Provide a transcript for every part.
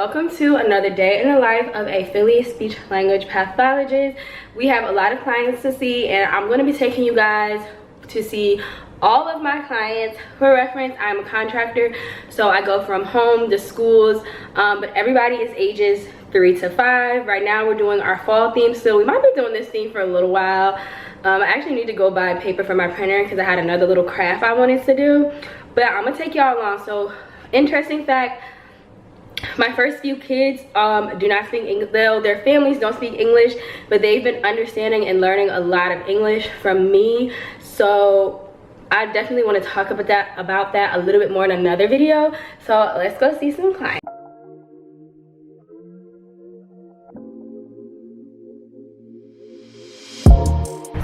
welcome to another day in the life of a Philly speech language pathologist. We have a lot of clients to see, and I'm going to be taking you guys to see all of my clients. For reference, I'm a contractor, so I go from home to schools, but everybody is ages 3 to 5. Right now we're doing our fall theme, so we might be doing this theme for a little while. I actually need to go buy paper for my printer because I had another little craft I wanted to do, but I'm gonna take y'all along. So interesting fact, my first few kids do not speak English. Their families don't speak English, but they've been understanding and learning a lot of English from me. So I definitely want to talk about that a little bit more in another video. So let's go see some clients.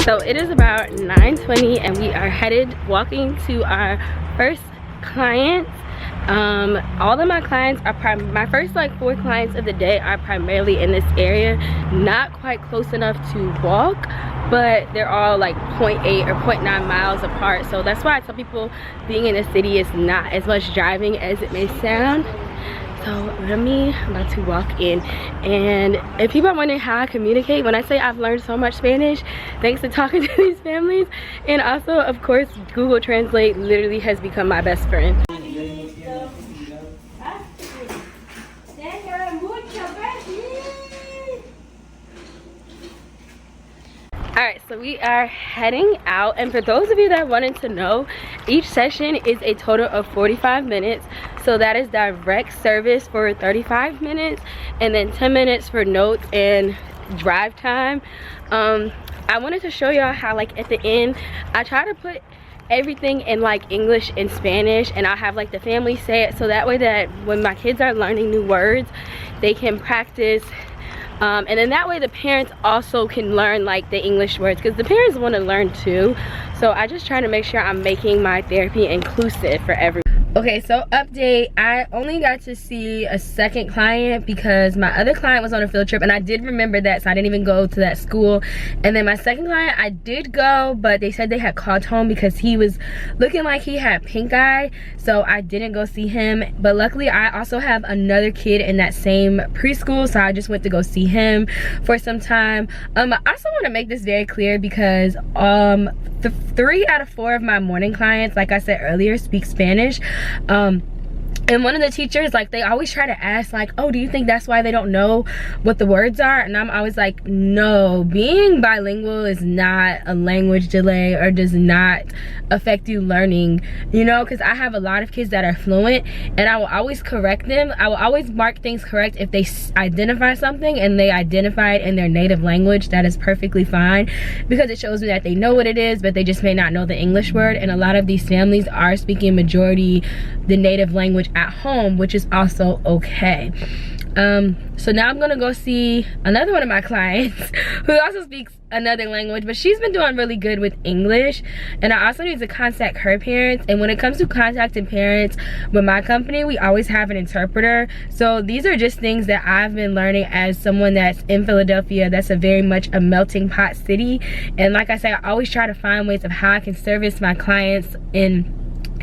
So it is about 9:20 and we are walking to our first client. All of my clients are my first like 4 clients of the day are primarily in this area, not quite close enough to walk, but they're all like 0.8 or 0.9 miles apart. So that's why I tell people being in a city is not as much driving as it may sound. So I'm about to walk in, and if people are wondering how I communicate, when I say I've learned so much Spanish thanks to talking to these families, and also of course Google Translate literally has become my best friend. Alright, so we are heading out, and for those of you that wanted to know, each session is a total of 45 minutes. So that is direct service for 35 minutes and then 10 minutes for notes and drive time. I wanted to show y'all how like at the end I try to put everything in like English and Spanish, and I'll have like the family say it, so that way that when my kids are learning new words they can practice. And then that way the parents also can learn like the English words, because the parents want to learn too. So I just try to make sure I'm making my therapy inclusive for everyone. Okay, so update, I only got to see a second client because my other client was on a field trip, and I did remember that, so I didn't even go to that school. And then my second client, I did go, but they said they had called home because he was looking like he had pink eye, so I didn't go see him. But luckily I also have another kid in that same preschool, so I just went to go see him for some time. I also want to make this very clear because 3 out of 4 of my morning clients, like I said earlier, speak Spanish. And one of the teachers, like, they always try to ask like, oh, do you think that's why they don't know what the words are? And I'm always like, no, being bilingual is not a language delay or does not affect you learning, you know, because I have a lot of kids that are fluent, and I will always correct them. I will always mark things correct if they identify something and they identify it in their native language. That is perfectly fine, because it shows me that they know what it is, but they just may not know the English word. And a lot of these families are speaking majority the native language at home, which is also okay. So now I'm gonna go see another one of my clients who also speaks another language, but she's been doing really good with English, and I also need to contact her parents. And when it comes to contacting parents with my company, we always have an interpreter. So these are just things that I've been learning as someone that's in Philadelphia. That's a very much a melting pot city, and like I said, I always try to find ways of how I can service my clients in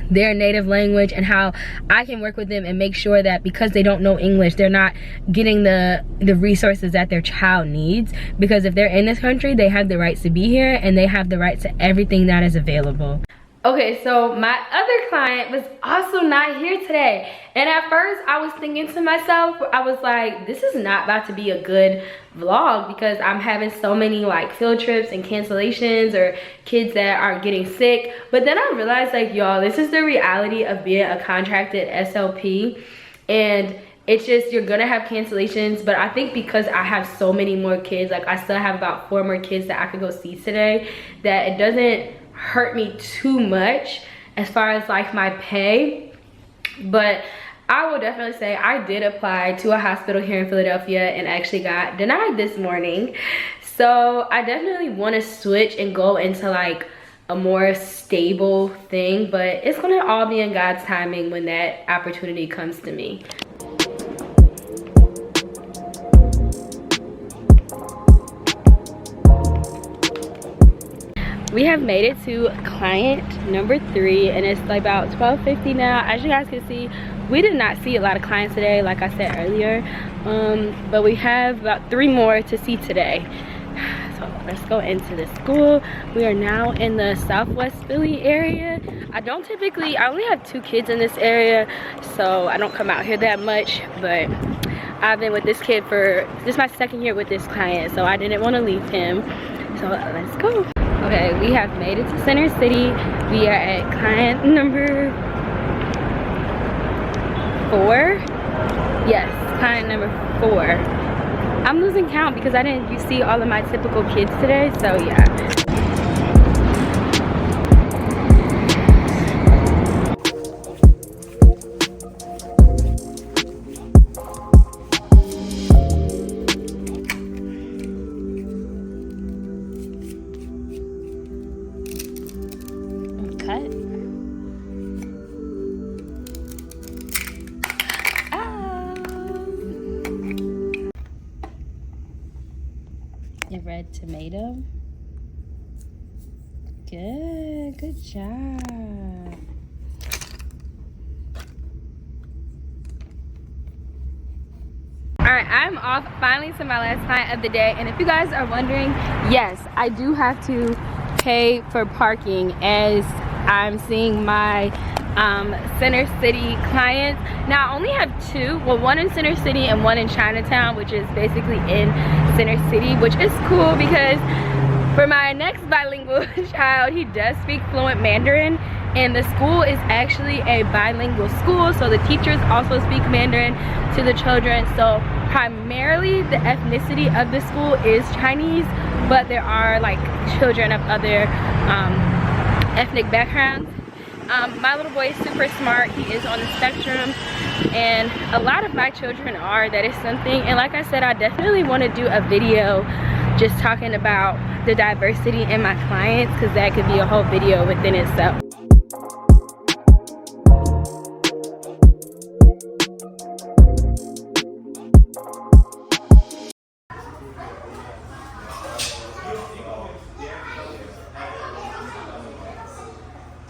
their native language, and how I can work with them and make sure that because they don't know English, they're not getting the resources that their child needs. Because if they're in this country, they have the rights to be here, and they have the right to everything that is available. Okay, so my other client was also not here today, and at first I was thinking to myself, I was like, this is not about to be a good vlog because I'm having so many like field trips and cancellations or kids that are getting sick. But then I realized, like, y'all, this is the reality of being a contracted SLP, and it's just, you're gonna have cancellations. But I think because I have so many more kids, like I still have about 4 more kids that I could go see today, that it doesn't hurt me too much as far as like my pay. But I will definitely say I did apply to a hospital here in Philadelphia and actually got denied this morning. So I definitely want to switch and go into like a more stable thing, but it's gonna all be in God's timing when that opportunity comes to me. We have made it to client number 3, and it's like about 12:50 now. As you guys can see, we did not see a lot of clients today, like I said earlier, but we have about 3 more to see today. So let's go into the school. We are now in the Southwest Philly area. I only have 2 kids in this area, so I don't come out here that much, but I've been with this kid this is my 2nd year with this client, so I didn't want to leave him. So let's go. Okay, we have made it to Center City. We are at client number 4. Yes, client number 4. I'm losing count because I didn't see all of my typical kids today, so yeah. The red tomato. Good job. Alright, I'm off finally to my last client of the day, and if you guys are wondering, yes, I do have to pay for parking as I'm seeing my Center City clients. Now I only have 2, well, 1 in Center City and 1 in Chinatown, which is basically in Center City, which is cool because for my next bilingual child, he does speak fluent Mandarin, and the school is actually a bilingual school, so the teachers also speak Mandarin to the children. So primarily the ethnicity of the school is Chinese, but there are like children of other ethnic backgrounds. My little boy is super smart. He is on the spectrum, and a lot of my children are. That is something, and like I said, I definitely want to do a video just talking about the diversity in my clients, because that could be a whole video within itself.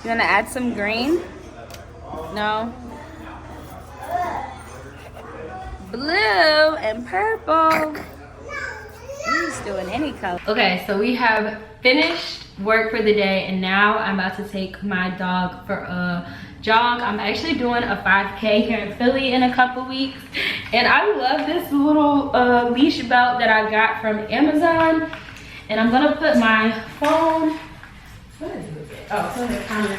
You want to add some green? No? Blue and purple. He's doing any color. Okay, so we have finished work for the day, and now I'm about to take my dog for a jog. I'm actually doing a 5K here in Philly in a couple weeks, and I love this little leash belt that I got from Amazon. And I'm gonna put my phone, what is it? Oh, it's on the counter.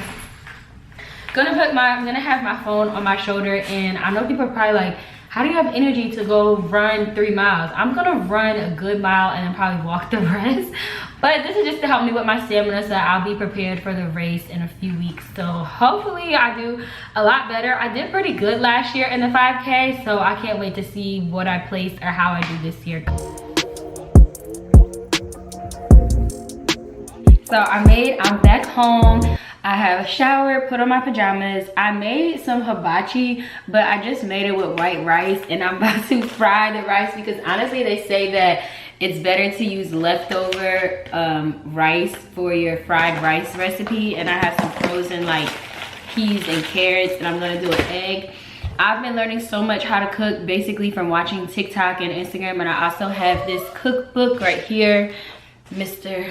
I'm gonna have my phone on my shoulder, and I know people are probably like, how do you have energy to go run 3 miles? I'm gonna run a good mile and then probably walk the rest. But this is just to help me with my stamina, so I'll be prepared for the race in a few weeks. So hopefully I do a lot better. I did pretty good last year in the 5K, so I can't wait to see what I placed or how I do this year. So I'm back home. I have a shower, put on my pajamas. I made some hibachi, but I just made it with white rice, and I'm about to fry the rice because honestly they say that it's better to use leftover rice for your fried rice recipe. And I have some frozen like peas and carrots, and I'm gonna do an egg. I've been learning so much how to cook basically from watching TikTok and Instagram, and I also have this cookbook right here, Mr.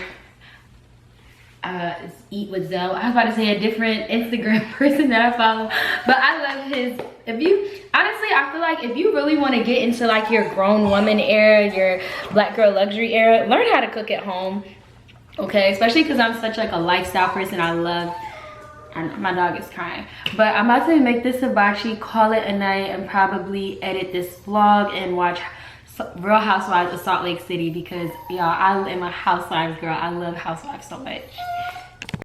Eat with Zoe. I was about to say a different Instagram person that I follow, but I love his. Honestly, I feel like if you really want to get into like your grown woman era, your black girl luxury era, learn how to cook at home, okay? Especially because I'm such like a lifestyle person. My dog is crying, but I'm about to make this hibachi, call it a night, and probably edit this vlog and watch Real Housewives of Salt Lake City, because y'all, I am a Housewives girl. I love Housewives so much.